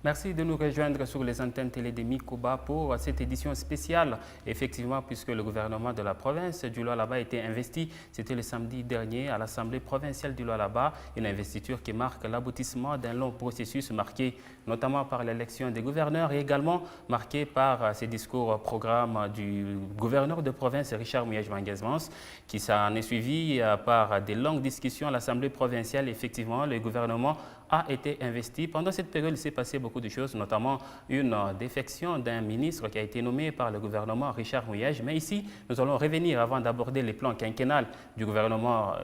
Merci de nous rejoindre sur les antennes télé de Mikoba pour cette édition spéciale. Effectivement, puisque le gouvernement de la province du Lualaba a été investi, c'était le samedi dernier à l'Assemblée provinciale du Lualaba, une investiture qui marque l'aboutissement d'un long processus marqué notamment par l'élection des gouverneurs et également marqué par ces discours programme du gouverneur de province Richard Muyej-Manguesmans, qui s'en est suivi par des longues discussions à l'Assemblée provinciale. Effectivement, le gouvernement a été investi. Pendant cette période, il s'est passé beaucoup de choses, notamment une défection d'un ministre qui a été nommé par le gouvernement Richard Muyej. Mais ici, nous allons revenir avant d'aborder les plans quinquennal du gouvernement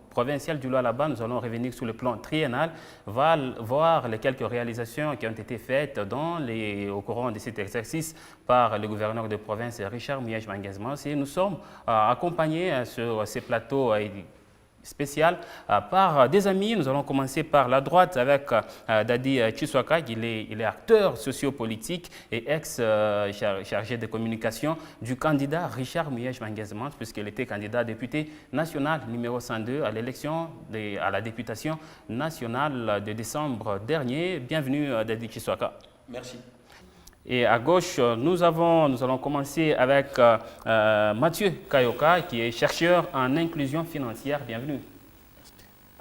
provincial du Lualaba. Nous allons revenir sur le plan triennal, voir les quelques réalisations qui ont été faites au courant de cet exercice par le gouverneur de province Richard Muyej-Manguesmans. Et nous sommes accompagnés sur ces plateaux spécial par des amis. Nous allons commencer par la droite avec Dadi Chiswaka. Il est acteur sociopolitique et ex-chargé de communication du candidat Richard Muyej-Manguesmans, puisqu'il était candidat député national numéro 102 à l'élection à la députation nationale de décembre dernier. Bienvenue Dadi Chiswaka. Merci. Et à gauche, nous allons commencer avec Mathieu Kayoka, qui est chercheur en inclusion financière. Bienvenue.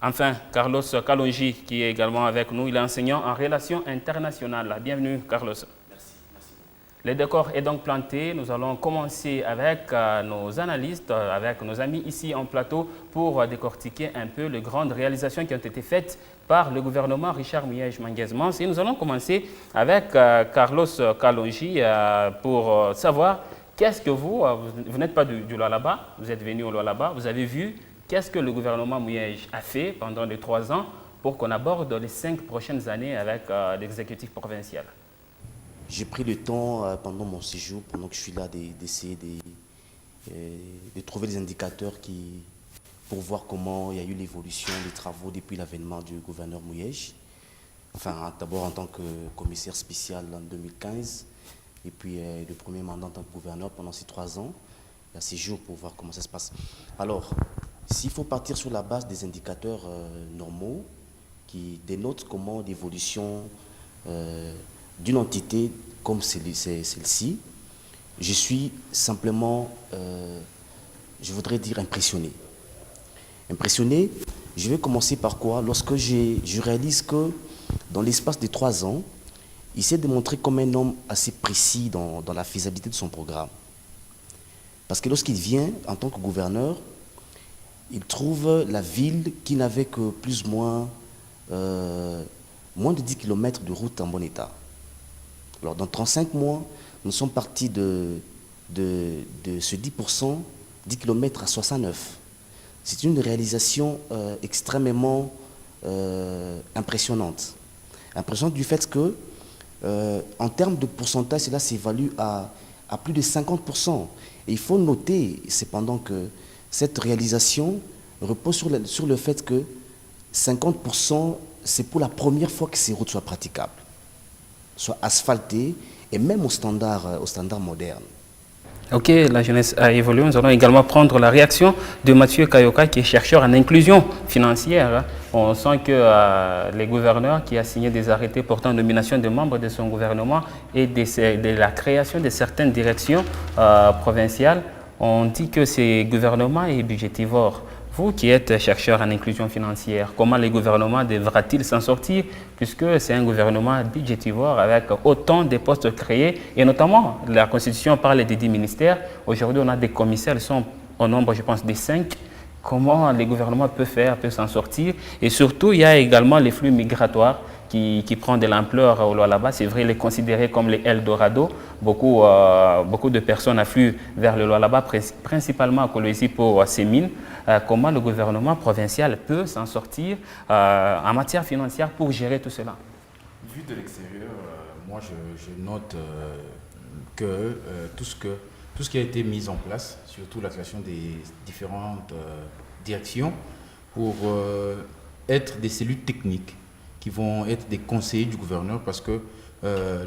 Enfin, Carlos Kalonji, qui est également avec nous. Il est enseignant en relations internationales. Bienvenue, Carlos. Merci. Le décor est donc planté. Nous allons commencer avec nos analystes, avec nos amis ici en plateau pour décortiquer un peu les grandes réalisations qui ont été faites par le gouvernement Richard Muyej-Manguesmans. Et nous allons commencer avec Carlos Kalonji pour savoir qu'est-ce que vous n'êtes pas du Lualaba, vous êtes venu au Lualaba, vous avez vu qu'est-ce que le gouvernement Muyej a fait pendant les 3 ans pour qu'on aborde les 5 prochaines années avec l'exécutif provincial. J'ai pris le temps pendant mon séjour, pendant que je suis là, d'essayer de trouver les indicateurs pour voir comment il y a eu l'évolution des travaux depuis l'avènement du gouverneur Muyej. Enfin, d'abord en tant que commissaire spécial en 2015, et puis le premier mandat en tant que gouverneur pendant ces 3 ans. Il y a 6 jours pour voir comment ça se passe. Alors, s'il faut partir sur la base des indicateurs normaux qui dénotent comment l'évolution d'une entité comme celle-ci, je suis simplement, je voudrais dire impressionné. Impressionné, je vais commencer par quoi? Lorsque je réalise que dans l'espace de 3 ans, il s'est démontré comme un homme assez précis dans la faisabilité de son programme. Parce que lorsqu'il vient en tant que gouverneur, il trouve la ville qui n'avait que plus ou moins de 10 km de route en bon état. Alors dans 35 mois, nous sommes partis de ce 10%, 10 km à 69. C'est une réalisation extrêmement impressionnante. Impressionnante du fait que, en termes de pourcentage, cela s'évalue à plus de 50%. Et il faut noter cependant que cette réalisation repose sur le fait que 50%, c'est pour la première fois que ces routes soient praticables, soient asphaltées et même au standard moderne. Ok, la jeunesse a évolué. Nous allons également prendre la réaction de Mathieu Kayoka, qui est chercheur en inclusion financière. On sent que les gouverneurs qui a signé des arrêtés portant nomination de membres de son gouvernement et de la création de certaines directions provinciales, on dit que ce gouvernement est budgétivore. Vous qui êtes chercheur en inclusion financière, comment le gouvernement devra-t-il s'en sortir puisque c'est un gouvernement budgétivore avec autant de postes créés et notamment la Constitution parle des 10 ministères. Aujourd'hui, on a des commissaires, ils sont au nombre, je pense, des 5. Comment le gouvernement peut s'en sortir? Et surtout, il y a également les flux migratoires qui prend de l'ampleur au Lualaba. C'est vrai, il est considéré comme les Eldorado. Beaucoup de personnes affluent vers le Lualaba, principalement à Kolwezi pour ces mines. Comment le gouvernement provincial peut s'en sortir en matière financière pour gérer tout cela? Vu de l'extérieur, moi je note que tout ce qui a été mis en place, surtout la création des différentes directions, pour être des cellules techniques qui vont être des conseillers du gouverneur, parce que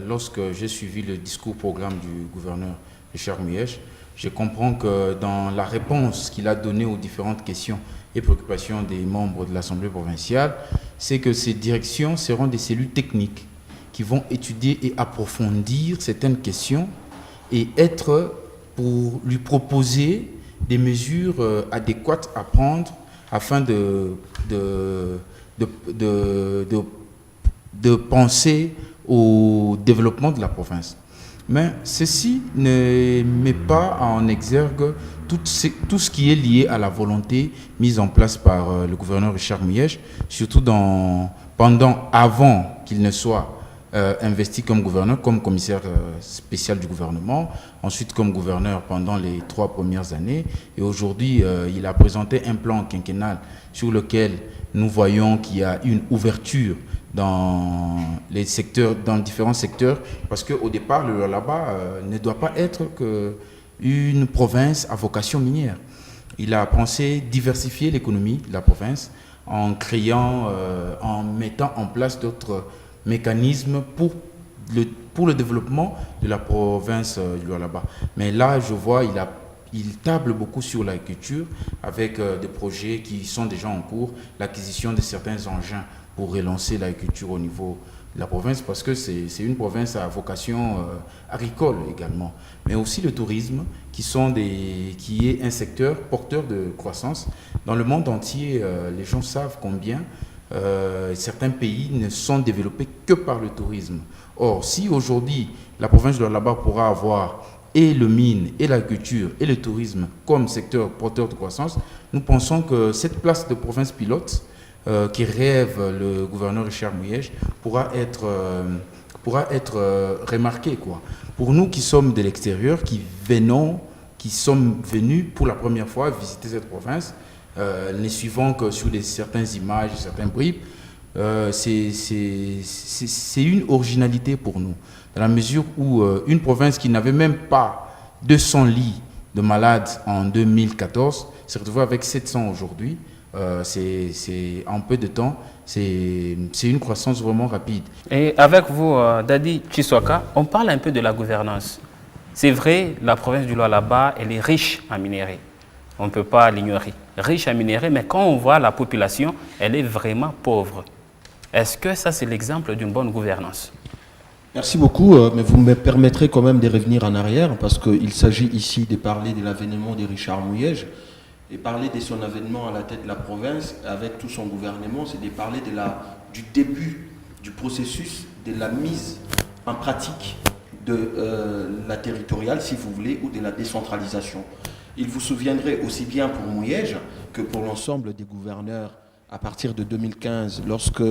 lorsque j'ai suivi le discours programme du gouverneur Richard Muyej, je comprends que dans la réponse qu'il a donnée aux différentes questions et préoccupations des membres de l'Assemblée provinciale, c'est que ces directions seront des cellules techniques qui vont étudier et approfondir certaines questions et être pour lui proposer des mesures adéquates à prendre afin de penser au développement de la province. Mais ceci ne met pas en exergue tout ce qui est lié à la volonté mise en place par le gouverneur Richard Muyej, surtout avant qu'il ne soit investi comme gouverneur, comme commissaire spécial du gouvernement, ensuite comme gouverneur pendant les 3 premières années. Et aujourd'hui, il a présenté un plan quinquennal sur lequel nous voyons qu'il y a une ouverture dans les secteurs, dans différents secteurs, parce qu'au départ, le Lualaba ne doit pas être qu'une province à vocation minière. Il a pensé diversifier l'économie de la province en créant, en mettant en place d'autres mécanismes pour le développement de la province du Lualaba. Mais là, je vois, il table beaucoup sur l'agriculture avec des projets qui sont déjà en cours, l'acquisition de certains engins pour relancer l'agriculture au niveau de la province, parce que c'est une province à vocation agricole également, mais aussi le tourisme qui est un secteur porteur de croissance. Dans le monde entier, les gens savent combien certains pays ne sont développés que par le tourisme. Or, si aujourd'hui la province de là-bas pourra avoir et le mine, et l'agriculture, et le tourisme comme secteur porteur de croissance, nous pensons que cette place de province pilote qui rêve le gouverneur Richard Muyej pourra être remarquée, quoi. Pour nous qui sommes de l'extérieur, qui sommes venus pour la première fois visiter cette province, ne suivant que sur certaines images, certains bribes, c'est une originalité pour nous, dans la mesure où une province qui n'avait même pas 200 lits de malades en 2014 s'est retrouvée avec 700 aujourd'hui. C'est en peu de temps, c'est une croissance vraiment rapide. Et avec vous, Dadi Chiswaka, on parle un peu de la gouvernance. C'est vrai, la province du Lualaba, elle est riche en minerais. On ne peut pas l'ignorer. Riche en minerais, mais quand on voit la population, elle est vraiment pauvre. Est-ce que ça, c'est l'exemple d'une bonne gouvernance? Merci beaucoup, mais vous me permettrez quand même de revenir en arrière, parce qu'il s'agit ici de parler de l'avènement de Richard Muyej. Et parler de son avènement à la tête de la province, avec tout son gouvernement, c'est de parler du début du processus de la mise en pratique de la territoriale, si vous voulez, ou de la décentralisation. Il vous souviendrait aussi bien pour Muyej que pour l'ensemble des gouverneurs à partir de 2015, lorsque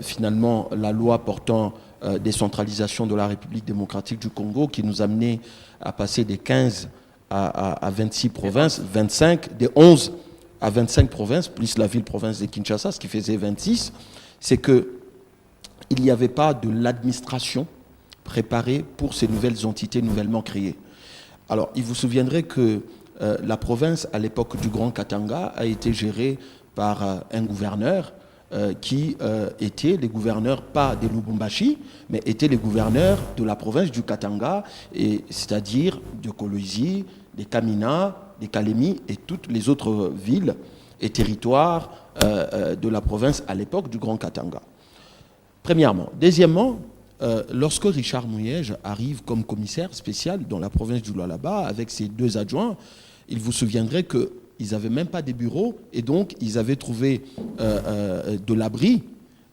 finalement la loi portant décentralisation de la République démocratique du Congo, qui nous amenait à passer des 15 à 26 provinces, 25, des 11 à 25 provinces, plus la ville-province de Kinshasa, ce qui faisait 26, c'est qu'il n'y avait pas de l'administration préparée pour ces nouvelles entités nouvellement créées. Alors, il vous souviendrait que la province, à l'époque du Grand Katanga, a été gérée par un gouverneur qui étaient les gouverneurs, pas des Lubumbashi, mais étaient les gouverneurs de la province du Katanga, c'est-à-dire de Kolwezi, des Kamina, des Kalemi et toutes les autres villes et territoires de la province à l'époque du Grand Katanga. Premièrement. Deuxièmement, lorsque Richard Muyej arrive comme commissaire spécial dans la province du Lualaba avec ses 2 adjoints, il vous souviendrait qu'ils n'avaient même pas des bureaux et donc ils avaient trouvé de l'abri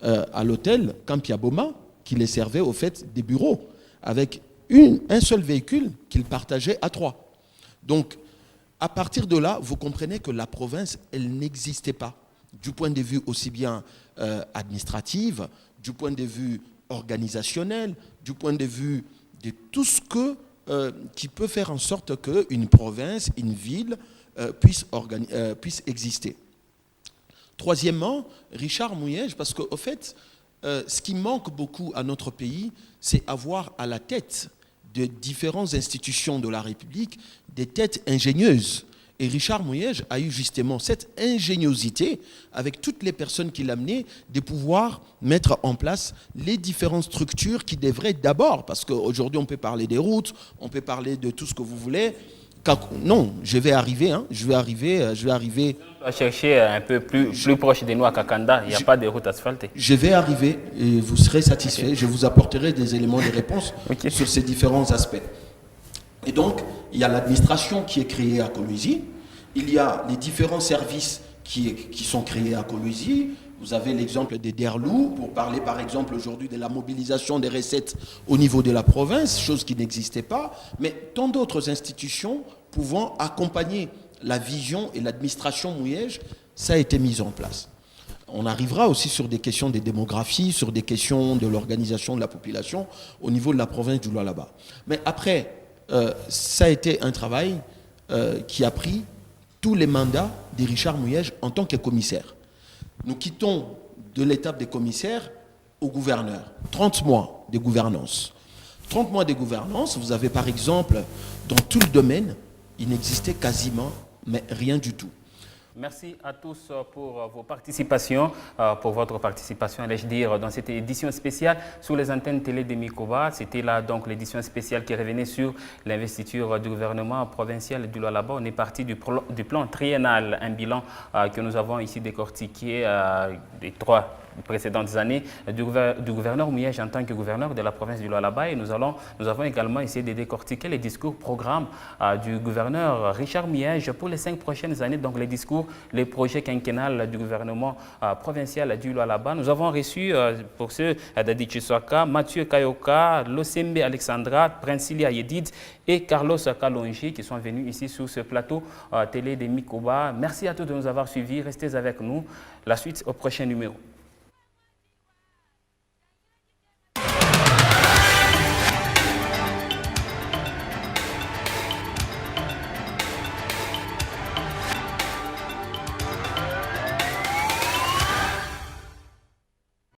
à l'hôtel Kampiaboma qui les servait au fait des bureaux avec un seul véhicule qu'ils partageaient à 3. Donc, à partir de là, vous comprenez que la province, elle n'existait pas du point de vue aussi bien administratif, du point de vue organisationnel, du point de vue de tout ce qui peut faire en sorte qu'une province, une ville puisse exister. Troisièmement, Richard Muyej, parce qu'au fait, ce qui manque beaucoup à notre pays, c'est avoir à la tête de différentes institutions de la République des têtes ingénieuses. Et Richard Muyej a eu justement cette ingéniosité, avec toutes les personnes qu'il a amenées, de pouvoir mettre en place les différentes structures qui devraient d'abord, parce qu'aujourd'hui on peut parler des routes, on peut parler de tout ce que vous voulez, Non, je vais arriver. Je vais arriver. On va chercher un peu plus proche de nous à Kakanda. Il n'y a pas de route asphaltée. Je vais arriver et vous serez satisfait. Okay. Je vous apporterai des éléments de réponse sur ces différents aspects. Et donc, il y a l'administration qui est créée à Kolwezi. Il y a les différents services qui sont créés à Kolwezi. Vous avez l'exemple des DERLOU, pour parler par exemple aujourd'hui de la mobilisation des recettes au niveau de la province, chose qui n'existait pas, mais tant d'autres institutions pouvant accompagner la vision et l'administration Mouyej, ça a été mis en place. On arrivera aussi sur des questions de démographie, sur des questions de l'organisation de la population au niveau de la province du Lualaba. Mais après, ça a été un travail qui a pris tous les mandats de Richard Mouyej en tant que commissaire. Nous quittons de l'étape des commissaires au gouverneur. 30 mois de gouvernance. 30 mois de gouvernance, vous avez par exemple, dans tout le domaine, il n'existait quasiment mais rien du tout. Merci à tous pour vos participations, pour votre participation, allais-je dire, dans cette édition spéciale sur les antennes télé de Mikoba. C'était là donc l'édition spéciale qui revenait sur l'investiture du gouvernement provincial du Lualaba. On est parti du plan triennal, un bilan que nous avons ici décortiqué des 3 précédentes années du gouverneur Mouyej en tant que gouverneur de la province du Lualaba. Et nous avons également essayé de décortiquer les discours programmes du gouverneur Richard Mouyej pour les 5 prochaines années, donc les discours, les projets quinquennals du gouvernement provincial du Lualaba. Nous avons reçu, pour ceux d'Adi Chiswaka, Mathieu Kayoka, Losembe Alexandra, Princilia Yedid et Carlos Kalonji qui sont venus ici sur ce plateau télé de Mikoba. Merci à tous de nous avoir suivis. Restez avec nous. La suite au prochain numéro.